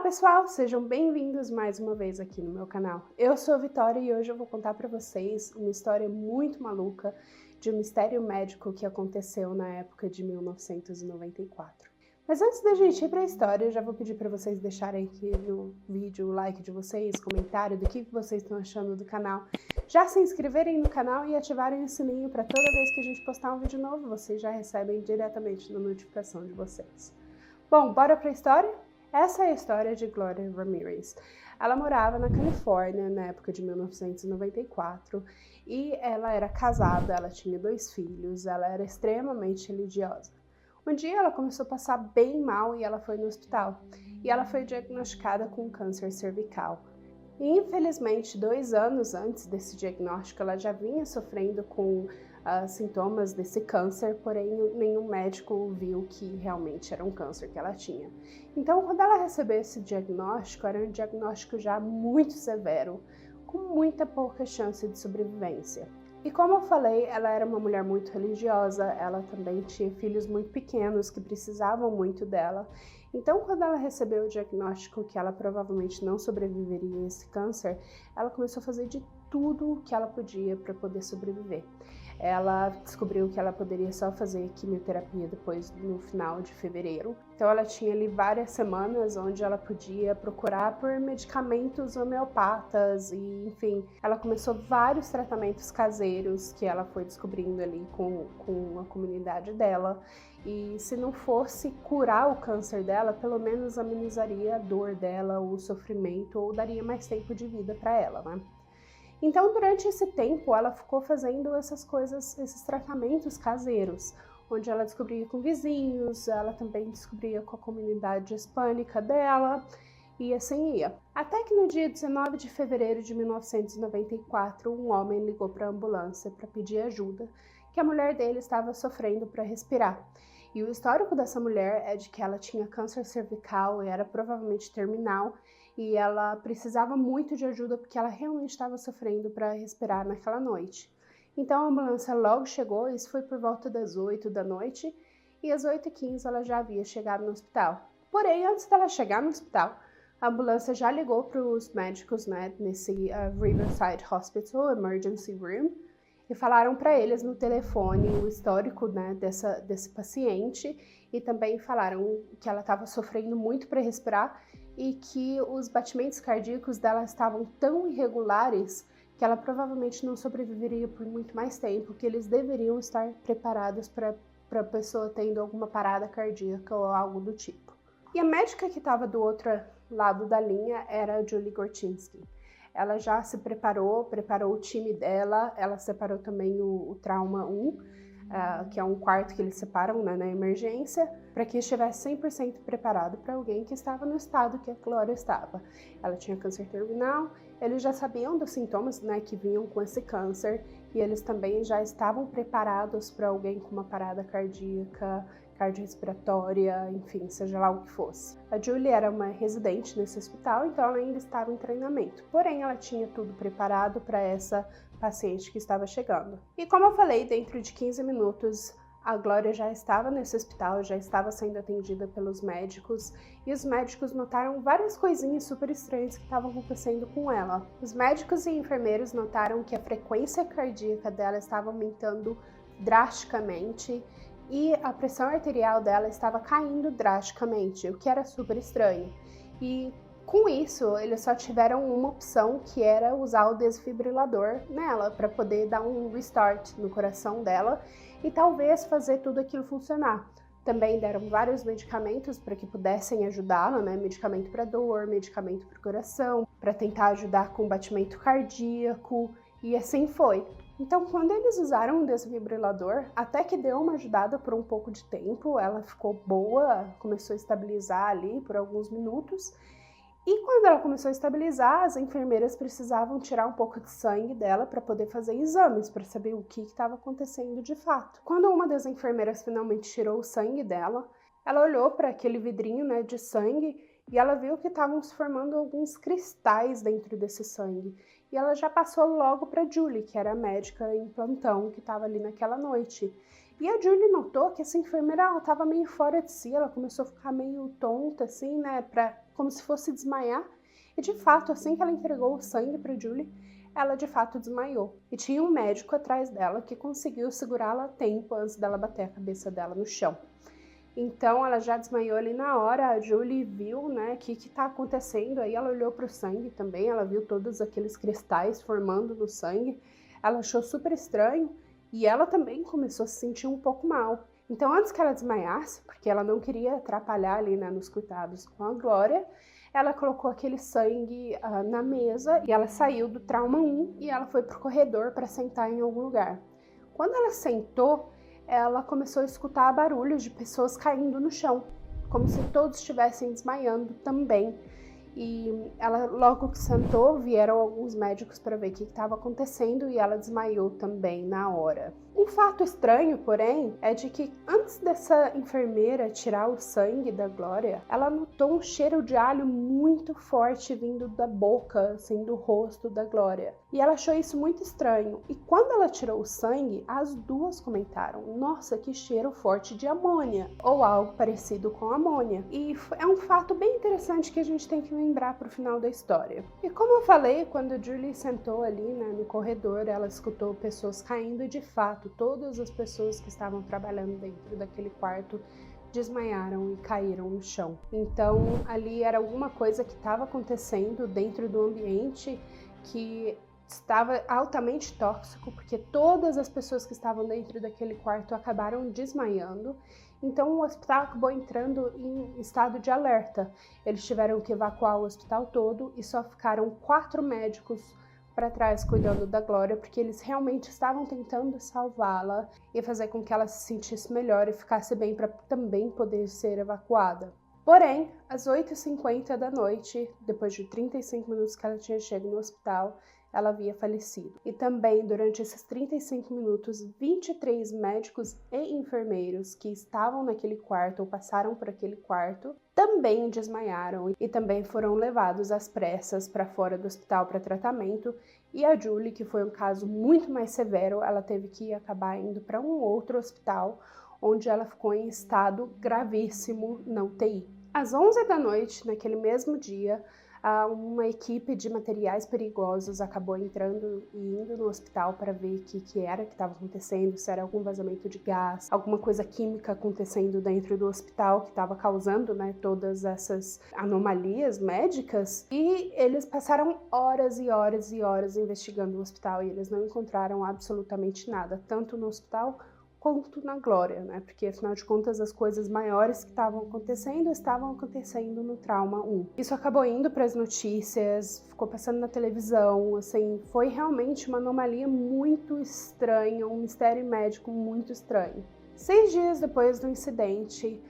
pessoal, sejam bem-vindos mais uma vez aqui no meu canal. Eu sou a Vitória e hoje eu vou contar para vocês uma história muito maluca de um mistério médico que aconteceu na época de 1994. Mas antes da gente ir para a história, eu já vou pedir para vocês deixarem aqui no vídeo o like de vocês, comentário do que vocês estão achando do canal, já se inscreverem no canal e ativarem o sininho para toda vez que a gente postar um vídeo novo, vocês já recebem diretamente na notificação de vocês. Bom, bora para a história? Essa é a história de Gloria Ramirez. Ela morava na Califórnia na época de 1994 e ela era casada, ela tinha 2 filhos, ela era extremamente religiosa. Um dia ela começou a passar bem mal e ela foi no hospital e ela foi diagnosticada com câncer cervical. E infelizmente 2 anos antes desse diagnóstico ela já vinha sofrendo com sintomas desse câncer, porém nenhum médico viu que realmente era um câncer que ela tinha. Então, quando ela recebeu esse diagnóstico, era um diagnóstico já muito severo, com muita pouca chance de sobrevivência. E como eu falei, ela era uma mulher muito religiosa, ela também tinha filhos muito pequenos que precisavam muito dela. Então, quando ela recebeu o diagnóstico que ela provavelmente não sobreviveria a esse câncer, ela começou a fazer de tudo o que ela podia para poder sobreviver. Ela descobriu que ela poderia só fazer quimioterapia depois no final de fevereiro. Então ela tinha ali várias semanas onde ela podia procurar por medicamentos homeopatas e, enfim, ela começou vários tratamentos caseiros que ela foi descobrindo ali com a comunidade dela. E se não fosse curar o câncer dela, pelo menos amenizaria a dor dela, o sofrimento, ou daria mais tempo de vida para ela, né? Então, durante esse tempo, ela ficou fazendo essas coisas, esses tratamentos caseiros, onde ela descobria com vizinhos, ela também descobria com a comunidade hispânica dela, e assim ia. Até que no dia 19 de fevereiro de 1994, um homem ligou para a ambulância para pedir ajuda, que a mulher dele estava sofrendo para respirar. E o histórico dessa mulher é de que ela tinha câncer cervical e era provavelmente terminal, e ela precisava muito de ajuda porque ela realmente estava sofrendo para respirar naquela noite. Então a ambulância logo chegou, isso foi por volta das 8 da noite, e às 8h15 ela já havia chegado no hospital. Porém, antes dela chegar no hospital, a ambulância já ligou para os médicos, né, nesse Riverside Hospital Emergency Room, e falaram para eles no telefone o histórico, né, desse paciente, e também falaram que ela estava sofrendo muito para respirar e que os batimentos cardíacos dela estavam tão irregulares que ela provavelmente não sobreviveria por muito mais tempo, que eles deveriam estar preparados para a pessoa tendo alguma parada cardíaca ou algo do tipo. E a médica que estava do outro lado da linha era a Julie Gorchinsky. Ela já se preparou o time dela, ela separou também o trauma 1, que é um quarto que eles separam, né, na emergência, para que estivesse 100% preparado para alguém que estava no estado que a Gloria estava. Ela tinha câncer terminal, eles já sabiam dos sintomas, né, que vinham com esse câncer, e eles também já estavam preparados para alguém com uma parada cardíaca, cardiorrespiratória, enfim, seja lá o que fosse. A Julie era uma residente nesse hospital, então ela ainda estava em treinamento, porém ela tinha tudo preparado para essa paciente que estava chegando. E como eu falei, dentro de 15 minutos a Gloria já estava nesse hospital, já estava sendo atendida pelos médicos, e os médicos notaram várias coisinhas super estranhas que estavam acontecendo com ela. Os médicos e enfermeiros notaram que a frequência cardíaca dela estava aumentando drasticamente e a pressão arterial dela estava caindo drasticamente, o que era super estranho. E com isso, eles só tiveram uma opção, que era usar o desfibrilador nela, para poder dar um restart no coração dela e talvez fazer tudo aquilo funcionar. Também deram vários medicamentos para que pudessem ajudá-la, né? Medicamento para dor, medicamento para o coração, para tentar ajudar com o batimento cardíaco, e assim foi. Então, quando eles usaram o desfibrilador, até que deu uma ajudada por um pouco de tempo, ela ficou boa, começou a estabilizar ali por alguns minutos. E quando ela começou a estabilizar, as enfermeiras precisavam tirar um pouco de sangue dela para poder fazer exames, para saber o que estava acontecendo de fato. Quando uma das enfermeiras finalmente tirou o sangue dela, ela olhou para aquele vidrinho, né, de sangue, e ela viu que estavam se formando alguns cristais dentro desse sangue. E ela já passou logo para Julie, que era a médica em plantão que estava ali naquela noite. E a Julie notou que essa enfermeira estava meio fora de si, ela começou a ficar meio tonta, assim, né, como se fosse desmaiar. E de fato, assim que ela entregou o sangue para Julie, ela de fato desmaiou. E tinha um médico atrás dela que conseguiu segurá-la a tempo antes dela bater a cabeça dela no chão. Então ela já desmaiou ali na hora. A Julie viu, né, o que está acontecendo. Aí ela olhou para o sangue também, ela viu todos aqueles cristais formando no sangue. Ela achou super estranho e ela também começou a se sentir um pouco mal. Então antes que ela desmaiasse, porque ela não queria atrapalhar ali, né, nos cuidados com a Glória, ela colocou aquele sangue na mesa e ela saiu do trauma 1 e ela foi pro corredor para sentar em algum lugar. Quando ela sentou, ela começou a escutar barulhos de pessoas caindo no chão, como se todos estivessem desmaiando também. E ela, logo que sentou, vieram alguns médicos para ver o que estava acontecendo e ela desmaiou também na hora. Um fato estranho, porém, é de que antes dessa enfermeira tirar o sangue da Glória, ela notou um cheiro de alho muito forte vindo da boca, assim, do rosto da Glória. E ela achou isso muito estranho. E quando ela tirou o sangue, as duas comentaram: nossa, que cheiro forte de amônia, ou algo parecido com amônia. E é um fato bem interessante que a gente tem que lembrar para o final da história. E como eu falei, quando Julie sentou ali, né, no corredor, ela escutou pessoas caindo e de fato todas as pessoas que estavam trabalhando dentro daquele quarto desmaiaram e caíram no chão. Então ali era alguma coisa que estava acontecendo dentro do ambiente que estava altamente tóxico, porque todas as pessoas que estavam dentro daquele quarto acabaram desmaiando. Então o hospital acabou entrando em estado de alerta. Eles tiveram que evacuar o hospital todo e só ficaram 4 médicos para trás cuidando da Glória, porque eles realmente estavam tentando salvá-la e fazer com que ela se sentisse melhor e ficasse bem para também poder ser evacuada. Porém, às 8h50 da noite, depois de 35 minutos que ela tinha chegado no hospital, ela havia falecido. E também, durante esses 35 minutos, 23 médicos e enfermeiros que estavam naquele quarto ou passaram por aquele quarto também desmaiaram e também foram levados às pressas para fora do hospital para tratamento. E a Julie, que foi um caso muito mais severo, ela teve que acabar indo para um outro hospital, onde ela ficou em estado gravíssimo na UTI. Às 11 da noite, naquele mesmo dia, uma equipe de materiais perigosos acabou entrando e indo no hospital para ver o que era que estava acontecendo, se era algum vazamento de gás, alguma coisa química acontecendo dentro do hospital que estava causando, né, todas essas anomalias médicas. E eles passaram horas e horas e horas investigando o hospital e eles não encontraram absolutamente nada, tanto no hospital quanto na Glória, né? Porque afinal de contas as coisas maiores que estavam acontecendo no trauma 1. Isso acabou indo para as notícias, ficou passando na televisão, assim, foi realmente uma anomalia muito estranha, um mistério médico muito estranho. 6 dias depois do incidente,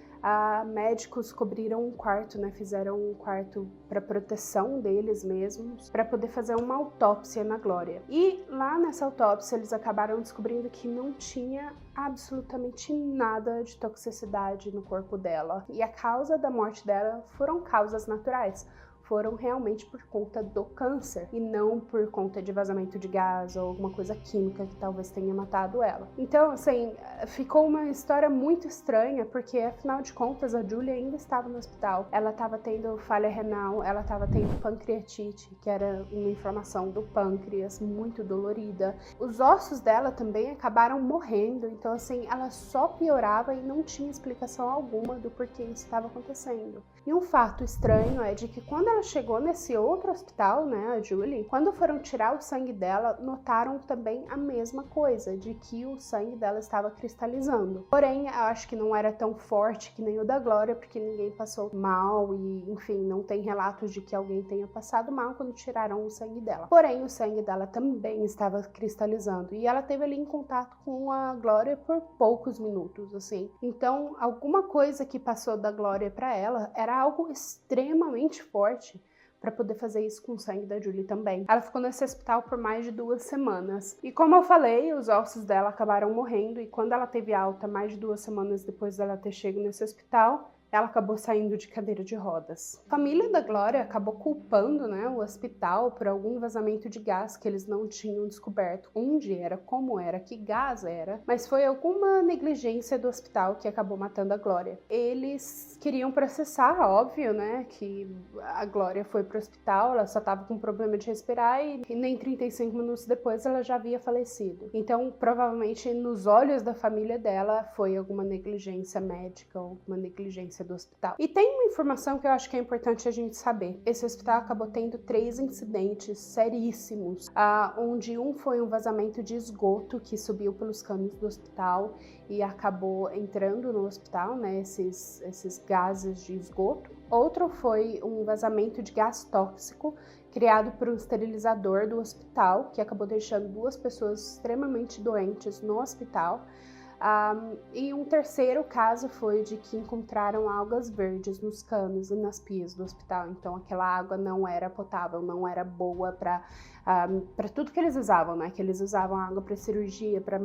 médicos cobriram um quarto, né? Fizeram um quarto para proteção deles mesmos, para poder fazer uma autópsia na Glória. E lá nessa autópsia eles acabaram descobrindo que não tinha absolutamente nada de toxicidade no corpo dela. E a causa da morte dela foram causas naturais. Foram realmente por conta do câncer e não por conta de vazamento de gás ou alguma coisa química que talvez tenha matado ela. Então, assim, ficou uma história muito estranha, porque afinal de contas a Julie ainda estava no hospital. Ela estava tendo falha renal, ela estava tendo pancreatite, que era uma inflamação do pâncreas muito dolorida. Os ossos dela também acabaram morrendo, então assim, ela só piorava e não tinha explicação alguma do porquê isso estava acontecendo. E um fato estranho é de que quando ela chegou nesse outro hospital, né, a Julie, quando foram tirar o sangue dela, notaram também a mesma coisa, de que o sangue dela estava cristalizando. Porém, eu acho que não era tão forte que nem o da Glória, porque ninguém passou mal e, enfim, não tem relatos de que alguém tenha passado mal quando tiraram o sangue dela. Porém, o sangue dela também estava cristalizando e ela teve ali em contato com a Glória por poucos minutos, assim. Então, alguma coisa que passou da Glória para ela era algo extremamente forte para poder fazer isso com o sangue da Julie também. Ela ficou nesse hospital por mais de 2 semanas. E como eu falei, os ossos dela acabaram morrendo e quando ela teve alta, mais de 2 semanas depois dela ter chegado nesse hospital, ela acabou saindo de cadeira de rodas. A família da Glória acabou culpando, né, o hospital por algum vazamento de gás que eles não tinham descoberto onde era, como era, que gás era, mas foi alguma negligência do hospital que acabou matando a Glória. Eles queriam processar, óbvio, né, que a Glória foi pro hospital, ela só estava com problema de respirar e nem 35 minutos depois ela já havia falecido. Então, provavelmente, nos olhos da família dela, foi alguma negligência médica ou uma negligência do hospital. E tem uma informação que eu acho que é importante a gente saber. Esse hospital acabou tendo 3 incidentes seríssimos, onde um foi um vazamento de esgoto que subiu pelos canos do hospital e acabou entrando no hospital, né, esses gases de esgoto. Outro foi um vazamento de gás tóxico criado por um esterilizador do hospital, que acabou deixando 2 pessoas extremamente doentes no hospital. E um terceiro caso foi de que encontraram algas verdes nos canos e nas pias do hospital. Então aquela água não era potável, não era boa para tudo que eles usavam, né? Que eles usavam água para cirurgia, para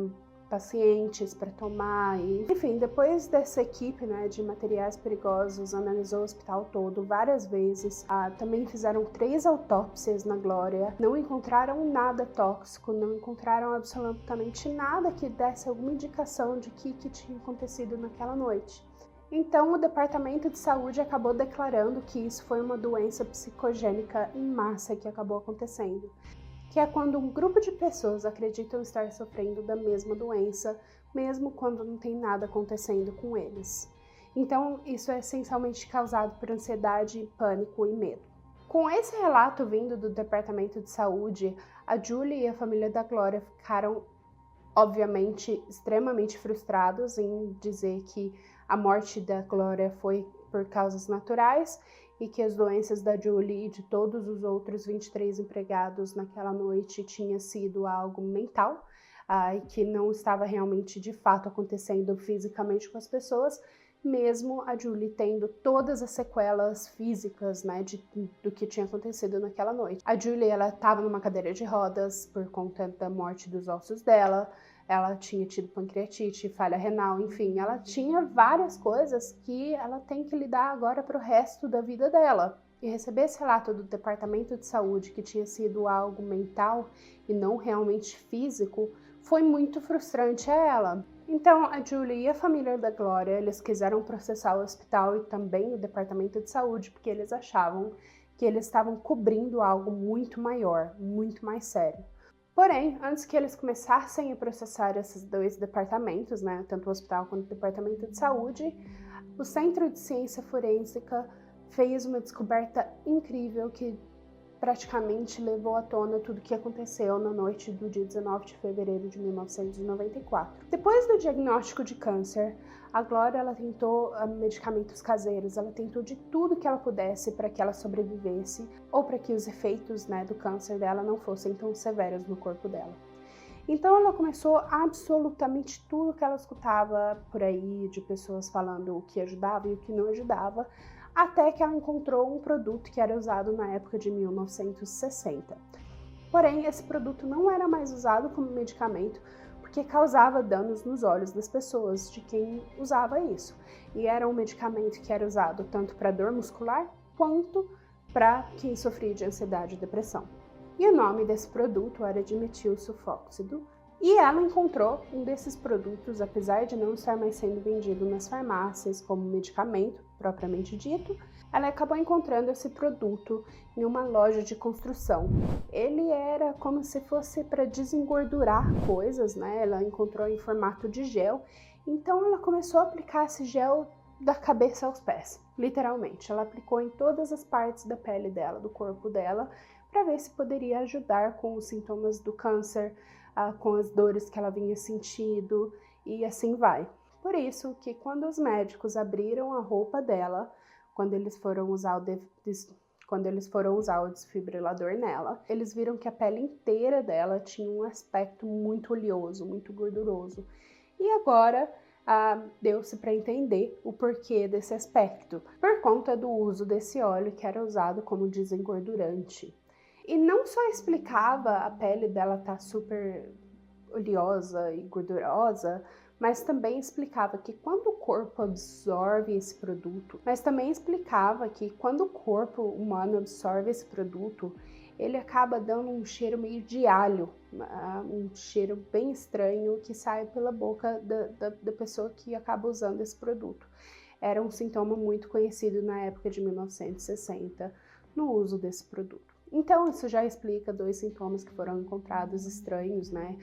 pacientes para tomar. Enfim, depois dessa equipe, né, de materiais perigosos analisou o hospital todo várias vezes, também fizeram 3 autópsias na Glória, não encontraram nada tóxico, não encontraram absolutamente nada que desse alguma indicação de que tinha acontecido naquela noite. Então, o Departamento de Saúde acabou declarando que isso foi uma doença psicogênica em massa que acabou acontecendo, que é quando um grupo de pessoas acreditam estar sofrendo da mesma doença, mesmo quando não tem nada acontecendo com eles. Então, isso é essencialmente causado por ansiedade, pânico e medo. Com esse relato vindo do Departamento de Saúde, a Julie e a família da Glória ficaram, obviamente, extremamente frustrados em dizer que a morte da Glória foi por causas naturais e que as doenças da Julie e de todos os outros 23 empregados naquela noite tinha sido algo mental, e que não estava realmente de fato acontecendo fisicamente com as pessoas, mesmo a Julie tendo todas as sequelas físicas, né, do que tinha acontecido naquela noite. A Julie, ela estava numa cadeira de rodas por conta da morte dos ossos dela, ela tinha tido pancreatite, falha renal, enfim, ela tinha várias coisas que ela tem que lidar agora para o resto da vida dela. E receber esse relato do Departamento de Saúde que tinha sido algo mental e não realmente físico foi muito frustrante a ela. Então, a Julie e a família da Glória, eles quiseram processar o hospital e também o Departamento de Saúde, porque eles achavam que eles estavam cobrindo algo muito maior, muito mais sério. Porém, antes que eles começassem a processar esses 2 departamentos, né, tanto o hospital quanto o Departamento de Saúde, o Centro de Ciência Forênsica fez uma descoberta incrível que praticamente levou à tona tudo o que aconteceu na noite do dia 19 de fevereiro de 1994. Depois do diagnóstico de câncer, a Glória, ela tentou medicamentos caseiros, ela tentou de tudo que ela pudesse para que ela sobrevivesse ou para que os efeitos, né, do câncer dela não fossem tão severos no corpo dela. Então ela começou absolutamente tudo que ela escutava por aí, de pessoas falando o que ajudava e o que não ajudava, até que ela encontrou um produto que era usado na época de 1960. Porém, esse produto não era mais usado como medicamento porque causava danos nos olhos das pessoas, de quem usava isso. E era um medicamento que era usado tanto para dor muscular quanto para quem sofria de ansiedade e depressão. E o nome desse produto era dimetilsulfóxido, e ela encontrou um desses produtos, apesar de não estar mais sendo vendido nas farmácias como medicamento, propriamente dito, ela acabou encontrando esse produto em uma loja de construção. Ele era como se fosse para desengordurar coisas, né? Ela encontrou em formato de gel, então ela começou a aplicar esse gel da cabeça aos pés, literalmente. Ela aplicou em todas as partes da pele dela, do corpo dela, para ver se poderia ajudar com os sintomas do câncer, com as dores que ela vinha sentindo, e assim vai. Por isso que quando os médicos abriram a roupa dela, quando eles foram usar o desfibrilador nela, eles viram que a pele inteira dela tinha um aspecto muito oleoso, muito gorduroso. E agora deu-se para entender o porquê desse aspecto, por conta do uso desse óleo que era usado como desengordurante. E não só explicava a pele dela estar super oleosa e gordurosa mas também explicava que quando o corpo absorve esse produto, ele acaba dando um cheiro meio de alho, um cheiro bem estranho que sai pela boca da pessoa que acaba usando esse produto. Era um sintoma muito conhecido na época de 1960 no uso desse produto. Então, isso já explica 2 sintomas que foram encontrados estranhos, né?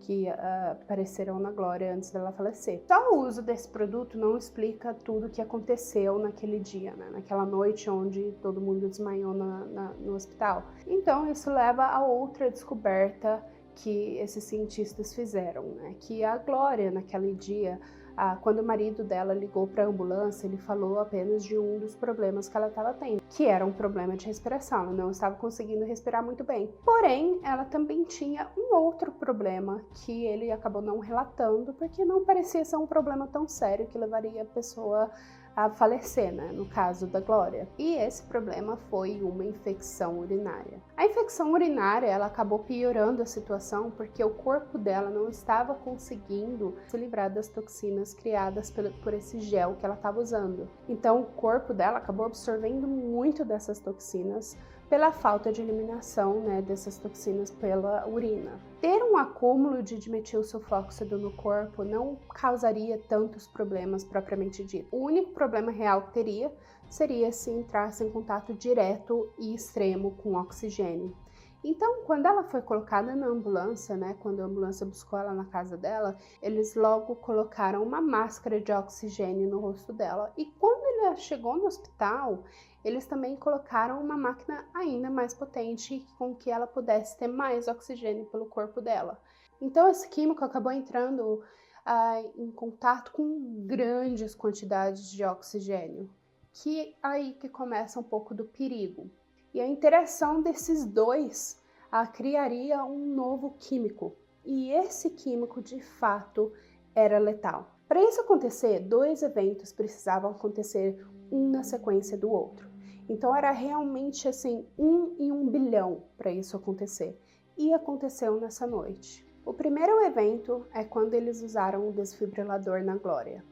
Que apareceram na Glória antes dela falecer. Só o uso desse produto não explica tudo o que aconteceu naquele dia, né? Naquela noite onde todo mundo desmaiou no hospital. Então isso leva a outra descoberta que esses cientistas fizeram, né? Que a Glória, naquele dia, quando o marido dela ligou para a ambulância, ele falou apenas de um dos problemas que ela estava tendo, que era um problema de respiração. Ela não estava conseguindo respirar muito bem. Porém, ela também tinha um outro problema que ele acabou não relatando, porque não parecia ser um problema tão sério que levaria a pessoa a falecer, né, no caso da Glória. E esse problema foi uma infecção urinária. A infecção urinária, ela acabou piorando a situação porque o corpo dela não estava conseguindo se livrar das toxinas criadas por esse gel que ela estava usando. Então o corpo dela acabou absorvendo muito dessas toxinas pela falta de eliminação, né, dessas toxinas pela urina. Ter um acúmulo de dimetilsulfóxido no corpo não causaria tantos problemas propriamente dito. O único problema real que teria seria se entrasse em contato direto e extremo com oxigênio. Então, quando ela foi colocada na ambulância, né, quando a ambulância buscou ela na casa dela, eles logo colocaram uma máscara de oxigênio no rosto dela. E quando ela chegou no hospital, eles também colocaram uma máquina ainda mais potente com que ela pudesse ter mais oxigênio pelo corpo dela. Então, esse químico acabou entrando em contato com grandes quantidades de oxigênio, que aí que começa um pouco do perigo. E a interação desses dois criaria um novo químico. E esse químico, de fato, era letal. Para isso acontecer, 2 eventos precisavam acontecer um na sequência do outro. Então era realmente assim, 1 em 1 bilhão para isso acontecer. E aconteceu nessa noite. O primeiro evento é quando eles usaram o desfibrilador na Glória.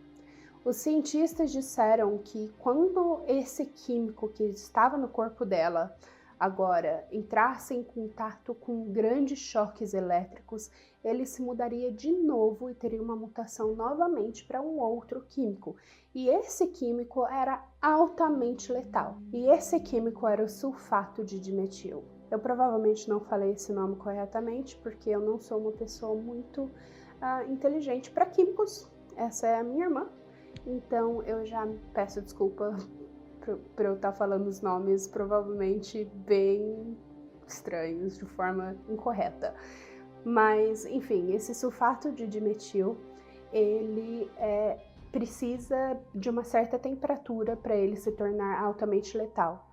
Os cientistas disseram que quando esse químico que estava no corpo dela agora entrasse em contato com grandes choques elétricos, ele se mudaria de novo e teria uma mutação novamente para um outro químico. E esse químico era altamente letal. E esse químico era o sulfato de dimetil. Eu provavelmente não falei esse nome corretamente, porque eu não sou uma pessoa muito inteligente para químicos. Essa é a minha irmã. Então eu já peço desculpa por eu estar falando os nomes provavelmente bem estranhos, de forma incorreta. Mas, enfim, esse sulfato de dimetil, ele precisa de uma certa temperatura para ele se tornar altamente letal.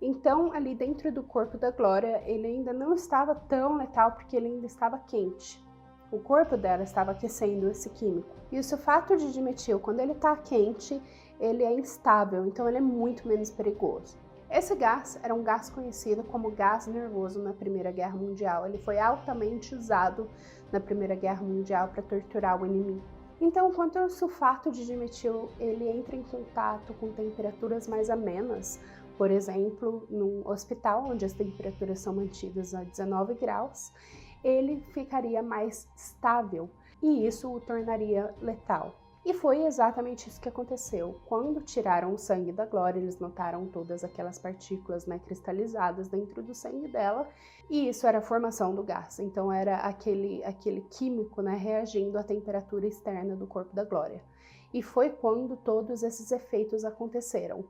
Então, ali dentro do corpo da Glória, ele ainda não estava tão letal porque ele ainda estava quente. O corpo dela estava aquecendo esse químico. E o sulfato de dimetil, quando ele está quente, ele é instável, então ele é muito menos perigoso. Esse gás era um gás conhecido como gás nervoso na Primeira Guerra Mundial. Ele foi altamente usado na Primeira Guerra Mundial para torturar o inimigo. Então, quando o sulfato de dimetil ele entra em contato com temperaturas mais amenas, por exemplo, num hospital onde as temperaturas são mantidas a 19 graus, ele ficaria mais estável e isso o tornaria letal. E foi exatamente isso que aconteceu. Quando tiraram o sangue da Glória, eles notaram todas aquelas partículas, né, cristalizadas dentro do sangue dela, e isso era a formação do gás. Então era aquele químico, né, reagindo à temperatura externa do corpo da Glória. E foi quando todos esses efeitos aconteceram.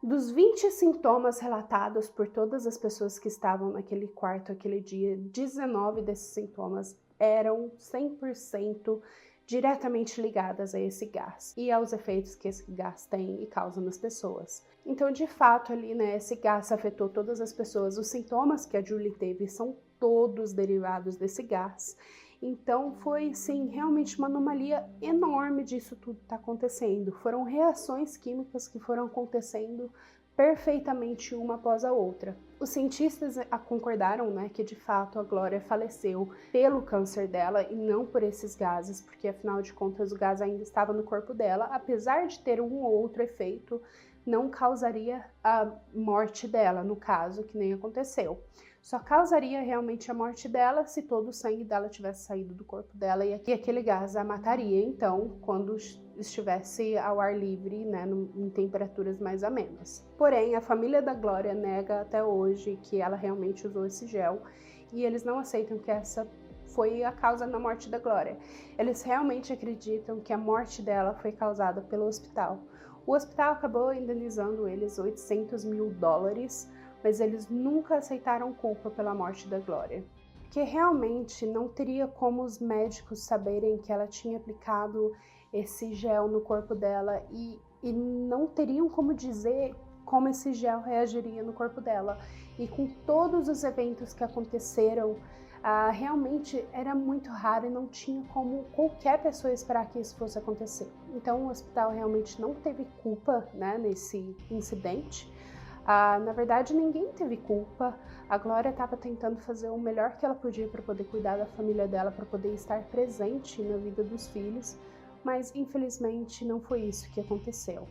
Dos 20 sintomas relatados por todas as pessoas que estavam naquele quarto aquele dia, 19 desses sintomas eram 100% diretamente ligadas a esse gás e aos efeitos que esse gás tem e causa nas pessoas. Então, de fato, ali, né, esse gás afetou todas as pessoas. Os sintomas que a Julie teve são todos derivados desse gás. Então, foi, sim, realmente uma anomalia enorme disso tudo estar acontecendo. Foram reações químicas que foram acontecendo perfeitamente uma após a outra. Os cientistas concordaram, né, que de fato a Glória faleceu pelo câncer dela e não por esses gases, porque afinal de contas o gás ainda estava no corpo dela, apesar de ter um ou outro efeito, não causaria a morte dela, no caso, que nem aconteceu. Só causaria realmente a morte dela se todo o sangue dela tivesse saído do corpo dela e aquele gás a mataria, então, quando estivesse ao ar livre, né, em temperaturas mais amenas. Porém, a família da Glória nega até hoje que ela realmente usou esse gel e eles não aceitam que essa foi a causa da morte da Glória. Eles realmente acreditam que a morte dela foi causada pelo hospital. O hospital acabou indenizando eles $800 mil, mas eles nunca aceitaram culpa pela morte da Glória. Porque realmente não teria como os médicos saberem que ela tinha aplicado esse gel no corpo dela e não teriam como dizer como esse gel reagiria no corpo dela. E com todos os eventos que aconteceram, realmente era muito raro e não tinha como qualquer pessoa esperar que isso fosse acontecer. Então o hospital realmente não teve culpa, né, nesse incidente. Na verdade, ninguém teve culpa. A Glória estava tentando fazer o melhor que ela podia para poder cuidar da família dela, para poder estar presente na vida dos filhos, mas infelizmente não foi isso que aconteceu.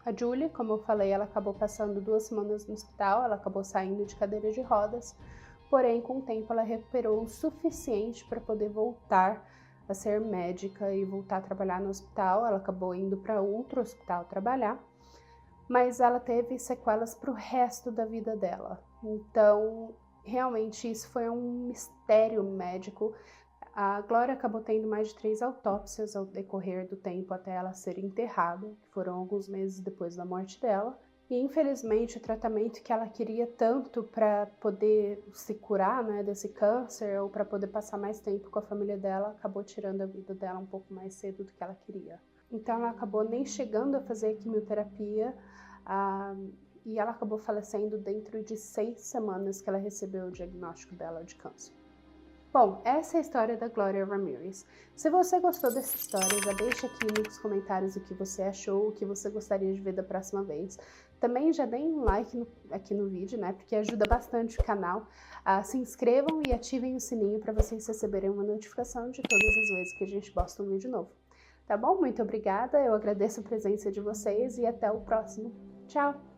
A Julie, como eu falei, ela acabou passando 2 semanas no hospital, ela acabou saindo de cadeira de rodas, porém com o tempo ela recuperou o suficiente para poder voltar a ser médica e voltar a trabalhar no hospital. Ela acabou indo para outro hospital trabalhar, mas ela teve sequelas para o resto da vida dela. Então, realmente, isso foi um mistério médico. A Glória acabou tendo mais de 3 autópsias ao decorrer do tempo até ela ser enterrada, que foram alguns meses depois da morte dela. E, infelizmente, o tratamento que ela queria tanto para poder se curar, né, desse câncer, ou para poder passar mais tempo com a família dela, acabou tirando a vida dela um pouco mais cedo do que ela queria. Então ela acabou nem chegando a fazer quimioterapia e ela acabou falecendo dentro de 6 semanas que ela recebeu o diagnóstico dela de câncer. Bom, essa é a história da Glória Ramirez. Se você gostou dessa história, já deixa aqui nos comentários o que você achou, o que você gostaria de ver da próxima vez. Também já deem um like aqui no vídeo, né, porque ajuda bastante o canal. Se inscrevam e ativem o sininho para vocês receberem uma notificação de todas as vezes que a gente posta um vídeo novo. Tá bom? Muito obrigada, eu agradeço a presença de vocês e até o próximo. Tchau!